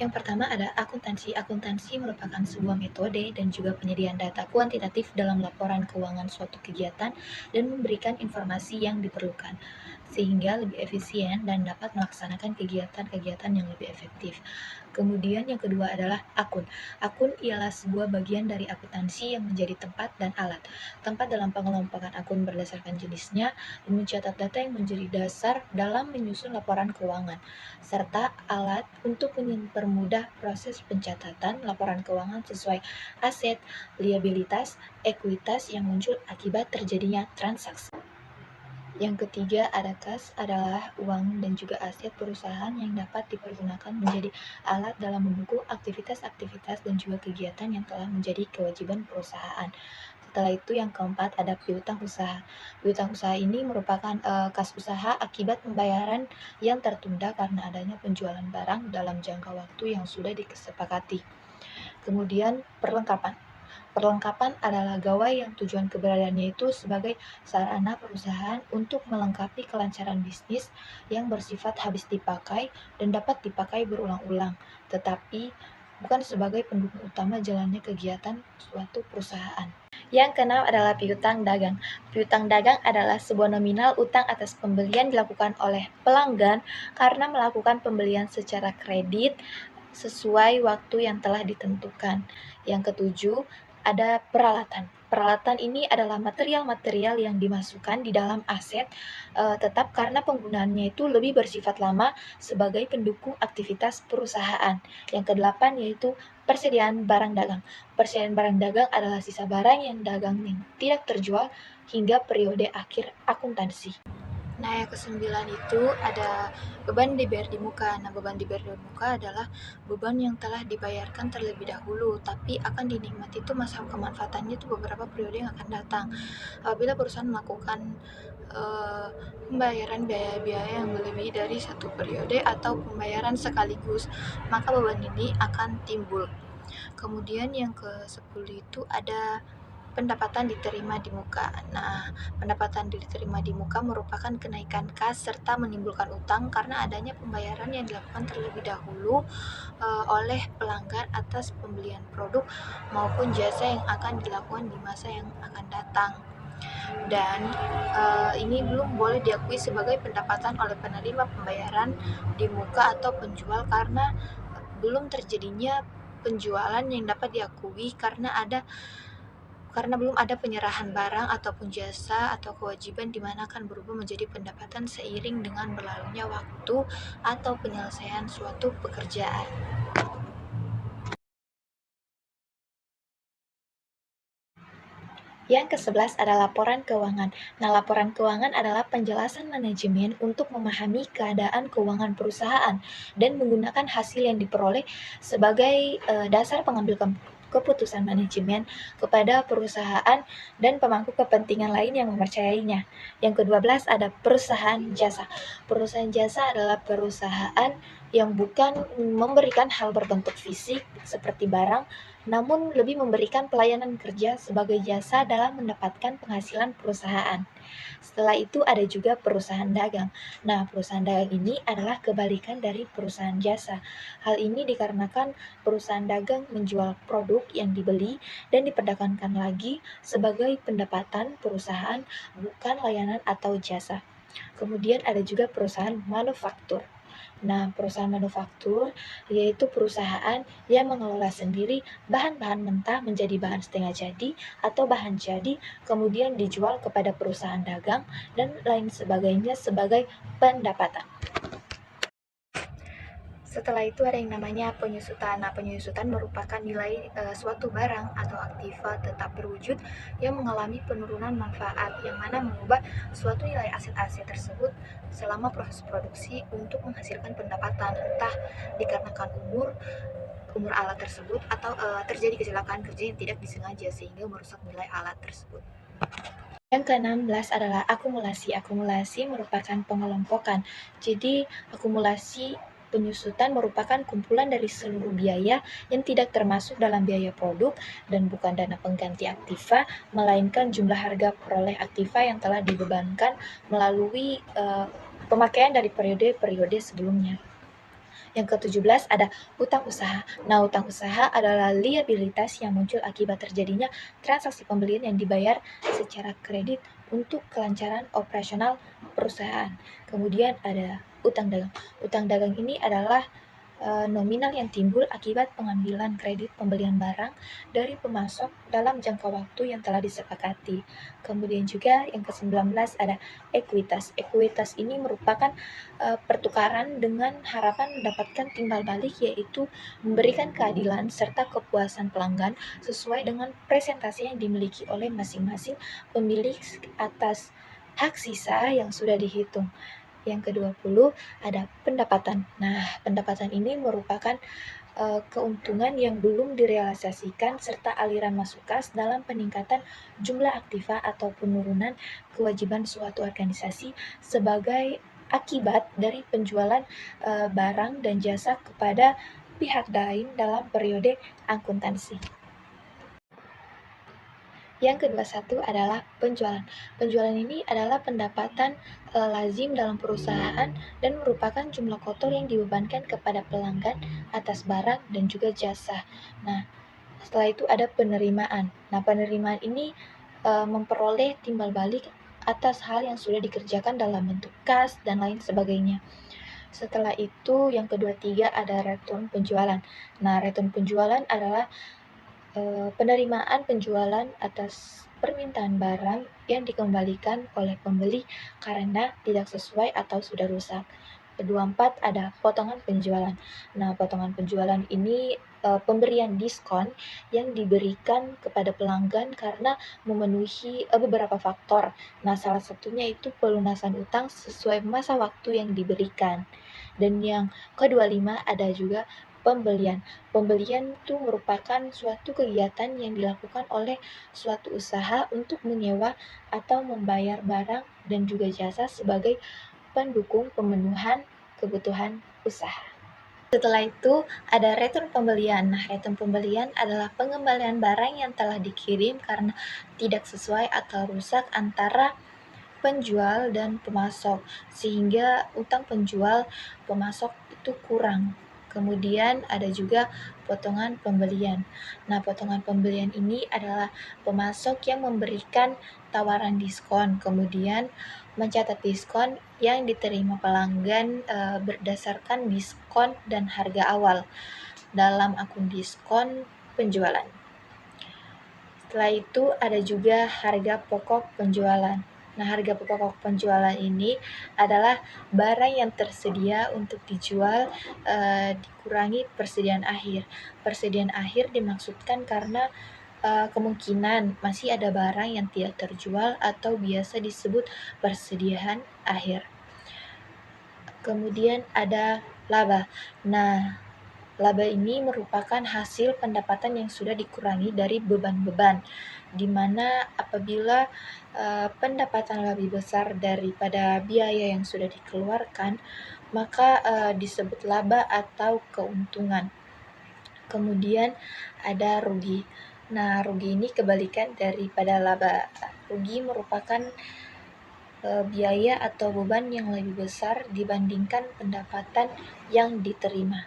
Yang pertama ada akuntansi. Akuntansi merupakan sebuah metode dan juga penyediaan data kuantitatif dalam laporan keuangan suatu kegiatan dan memberikan informasi yang diperlukan, sehingga lebih efisien dan dapat melaksanakan kegiatan-kegiatan yang lebih efektif. Kemudian yang kedua adalah akun. Akun ialah sebuah bagian dari akuntansi yang menjadi tempat dan alat. Tempat dalam pengelompokan akun berdasarkan jenisnya dan mencatat data yang menjadi dasar dalam menyusun laporan keuangan, serta alat untuk mempermudah proses pencatatan laporan keuangan sesuai aset, liabilitas, ekuitas yang muncul akibat terjadinya transaksi. Yang ketiga ada kas, adalah uang dan juga aset perusahaan yang dapat dipergunakan menjadi alat dalam mendukung aktivitas-aktivitas dan juga kegiatan yang telah menjadi kewajiban perusahaan. Setelah itu yang keempat ada piutang usaha. Piutang usaha ini merupakan kas usaha akibat pembayaran yang tertunda karena adanya penjualan barang dalam jangka waktu yang sudah disepakati. Kemudian perlengkapan. Perlengkapan adalah gawai yang tujuan keberadaannya itu sebagai sarana perusahaan untuk melengkapi kelancaran bisnis yang bersifat habis dipakai dan dapat dipakai berulang-ulang, tetapi bukan sebagai pendukung utama jalannya kegiatan suatu perusahaan. Yang keenam adalah piutang dagang. Piutang dagang adalah sebuah nominal utang atas pembelian dilakukan oleh pelanggan karena melakukan pembelian secara kredit sesuai waktu yang telah ditentukan. Yang ketujuh, ada peralatan. Peralatan ini adalah material-material yang dimasukkan di dalam aset tetap karena penggunaannya itu lebih bersifat lama sebagai pendukung aktivitas perusahaan. Yang kedelapan yaitu persediaan barang dagang. Persediaan barang dagang adalah sisa barang yang dagang yang tidak terjual hingga periode akhir akuntansi. Nah, yang kesembilan itu ada beban dibayar di muka. Nah, beban dibayar di muka adalah beban yang telah dibayarkan terlebih dahulu, tapi akan dinikmati itu masa kemanfaatannya itu beberapa periode yang akan datang. Apabila perusahaan melakukan pembayaran biaya-biaya yang melebihi dari satu periode atau pembayaran sekaligus, maka beban ini akan timbul. Kemudian yang ke-10 itu ada pendapatan diterima di muka. Nah, pendapatan diterima di muka merupakan kenaikan kas serta menimbulkan utang karena adanya pembayaran yang dilakukan terlebih dahulu oleh pelanggan atas pembelian produk maupun jasa yang akan dilakukan di masa yang akan datang. Dan ini belum boleh diakui sebagai pendapatan oleh penerima pembayaran di muka atau penjual karena belum terjadinya penjualan yang dapat diakui karena belum ada penyerahan barang ataupun jasa atau kewajiban di mana akan berubah menjadi pendapatan seiring dengan berlalunya waktu atau penyelesaian suatu pekerjaan. Yang ke-11 adalah laporan keuangan. Nah, laporan keuangan adalah penjelasan manajemen untuk memahami keadaan keuangan perusahaan dan menggunakan hasil yang diperoleh sebagai dasar pengambil keputusan manajemen kepada perusahaan dan pemangku kepentingan lain yang mempercayainya. Yang ke-12 ada perusahaan jasa. Perusahaan jasa adalah perusahaan yang bukan memberikan hal berbentuk fisik seperti barang, namun lebih memberikan pelayanan kerja sebagai jasa dalam mendapatkan penghasilan perusahaan. Setelah itu ada juga perusahaan dagang. Nah, perusahaan dagang ini adalah kebalikan dari perusahaan jasa. Hal ini dikarenakan perusahaan dagang menjual produk yang dibeli dan diperdagangkan lagi sebagai pendapatan perusahaan, bukan layanan atau jasa. Kemudian ada juga perusahaan manufaktur. Nah, perusahaan manufaktur yaitu perusahaan yang mengelola sendiri bahan-bahan mentah menjadi bahan setengah jadi atau bahan jadi, kemudian dijual kepada perusahaan dagang dan lain sebagainya sebagai pendapatan. Setelah itu ada yang namanya penyusutan. Nah, penyusutan merupakan nilai suatu barang atau aktiva tetap berwujud yang mengalami penurunan manfaat, yang mana mengubah suatu nilai aset-aset tersebut selama proses produksi untuk menghasilkan pendapatan, entah dikarenakan umur alat tersebut atau terjadi kecelakaan kerja yang tidak disengaja sehingga merusak nilai alat tersebut. Yang ke-16 adalah akumulasi. Akumulasi merupakan pengelompokan. Jadi, akumulasi penyusutan merupakan kumpulan dari seluruh biaya yang tidak termasuk dalam biaya produk dan bukan dana pengganti aktiva, melainkan jumlah harga peroleh aktiva yang telah dibebankan melalui pemakaian dari periode-periode sebelumnya. Yang ke-17 ada utang usaha. Nah, utang usaha adalah liabilitas yang muncul akibat terjadinya transaksi pembelian yang dibayar secara kredit untuk kelancaran operasional perusahaan. Kemudian ada utang dagang. Utang dagang ini adalah nominal yang timbul akibat pengambilan kredit pembelian barang dari pemasok dalam jangka waktu yang telah disepakati. Kemudian juga yang ke-19 ada ekuitas. Ekuitas ini merupakan pertukaran dengan harapan mendapatkan timbal balik, yaitu memberikan keadilan serta kepuasan pelanggan sesuai dengan presentasi yang dimiliki oleh masing-masing pemilik atas hak sisa yang sudah dihitung. Yang ke-20 ada pendapatan. Nah, pendapatan ini merupakan keuntungan yang belum direalisasikan serta aliran masuk kas dalam peningkatan jumlah aktiva atau penurunan kewajiban suatu organisasi sebagai akibat dari penjualan barang dan jasa kepada pihak lain dalam periode akuntansi. Yang ke-21 adalah penjualan. Penjualan ini adalah pendapatan lazim dalam perusahaan dan merupakan jumlah kotor yang dibebankan kepada pelanggan atas barang dan juga jasa. Nah, setelah itu ada penerimaan. Nah, penerimaan ini memperoleh timbal balik atas hal yang sudah dikerjakan dalam bentuk kas dan lain sebagainya. Setelah itu, yang ke-23 ada return penjualan. Nah, return penjualan adalah penerimaan penjualan atas permintaan barang yang dikembalikan oleh pembeli karena tidak sesuai atau sudah rusak. Kedua empat ada potongan penjualan. Nah, potongan penjualan ini pemberian diskon yang diberikan kepada pelanggan karena memenuhi beberapa faktor. Nah, salah satunya itu pelunasan utang sesuai masa waktu yang diberikan. Dan yang ke-25 ada juga pembelian. Pembelian itu merupakan suatu kegiatan yang dilakukan oleh suatu usaha untuk menyewa atau membayar barang dan juga jasa sebagai pendukung pemenuhan kebutuhan usaha. Setelah itu ada return pembelian. Nah, return pembelian adalah pengembalian barang yang telah dikirim karena tidak sesuai atau rusak antara penjual dan pemasok, sehingga utang penjual pemasok itu kurang. Kemudian ada juga potongan pembelian. Nah, potongan pembelian ini adalah pemasok yang memberikan tawaran diskon, kemudian mencatat diskon yang diterima pelanggan berdasarkan diskon dan harga awal dalam akun diskon penjualan. Setelah itu ada juga harga pokok penjualan. Nah, harga pokok penjualan ini adalah barang yang tersedia untuk dijual dikurangi persediaan akhir. Persediaan akhir dimaksudkan karena kemungkinan masih ada barang yang tidak terjual atau biasa disebut persediaan akhir. Kemudian ada laba. Nah, laba ini merupakan hasil pendapatan yang sudah dikurangi dari beban-beban, di mana apabila pendapatan lebih besar daripada biaya yang sudah dikeluarkan, maka disebut laba atau keuntungan. Kemudian ada rugi. Nah, rugi ini kebalikan daripada laba. Rugi merupakan biaya atau beban yang lebih besar dibandingkan pendapatan yang diterima.